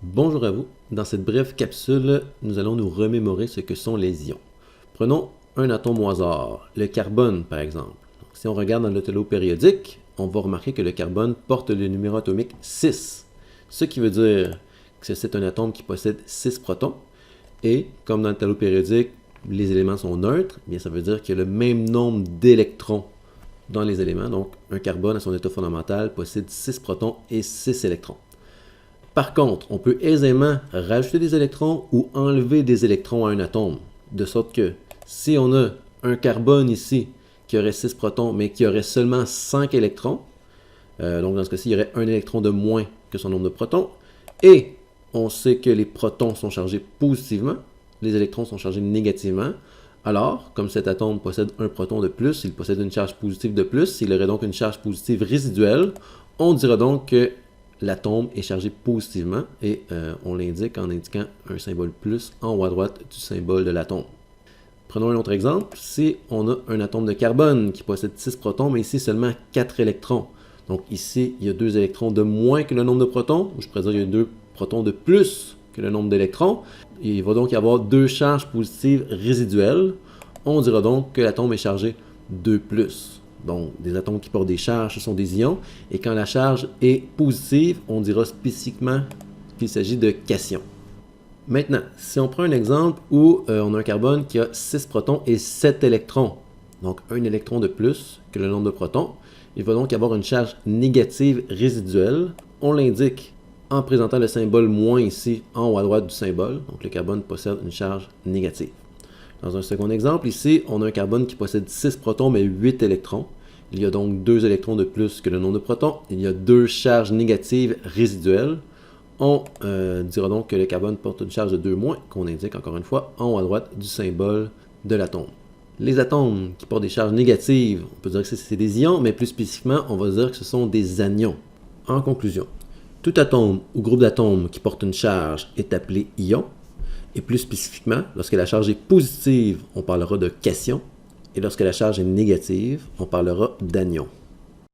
Bonjour à vous. Dans cette brève capsule, nous allons nous remémorer ce que sont les ions. Prenons un atome au hasard, le carbone par exemple. Donc, si on regarde dans le tableau périodique, on va remarquer que le carbone porte le numéro atomique 6, ce qui veut dire que c'est un atome qui possède 6 protons. Et comme dans le tableau périodique, les éléments sont neutres, bien ça veut dire qu'il y a le même nombre d'électrons dans les éléments. Donc un carbone à son état fondamental possède 6 protons et 6 électrons. Par contre, on peut aisément rajouter des électrons ou enlever des électrons à un atome. De sorte que si on a un carbone ici qui aurait 6 protons mais qui aurait seulement 5 électrons, donc dans ce cas-ci, il y aurait un électron de moins que son nombre de protons, et on sait que les protons sont chargés positivement, les électrons sont chargés négativement. Alors, comme cet atome possède un proton de plus, il possède une charge positive de plus, il aurait donc une charge positive résiduelle, on dira donc que l'atome est chargé positivement et on l'indique en indiquant un symbole plus en haut à droite du symbole de l'atome. Prenons un autre exemple. Si on a un atome de carbone qui possède 6 protons, mais ici seulement 4 électrons. Donc ici, il y a 2 électrons de moins que le nombre de protons, ou je pourrais dire qu'il y a 2 protons de plus que le nombre d'électrons. Il va donc y avoir 2 charges positives résiduelles. On dira donc que l'atome est chargé 2+. Donc, des atomes qui portent des charges, ce sont des ions. Et quand la charge est positive, on dira spécifiquement qu'il s'agit de cation. Maintenant, si on prend un exemple où on a un carbone qui a 6 protons et 7 électrons, donc un électron de plus que le nombre de protons, il va donc y avoir une charge négative résiduelle. On l'indique en présentant le symbole moins ici en haut à droite du symbole. Donc le carbone possède une charge négative. Dans un second exemple, ici, on a un carbone qui possède 6 protons mais 8 électrons. Il y a donc 2 électrons de plus que le nombre de protons. Il y a 2 charges négatives résiduelles. On dira donc que le carbone porte une charge de 2-, qu'on indique encore une fois en haut à droite du symbole de l'atome. Les atomes qui portent des charges négatives, on peut dire que c'est des ions, mais plus spécifiquement, on va dire que ce sont des anions. En conclusion, tout atome ou groupe d'atomes qui porte une charge est appelé ion. Et plus spécifiquement, lorsque la charge est positive, on parlera de cation. Et lorsque la charge est négative, on parlera d'anion.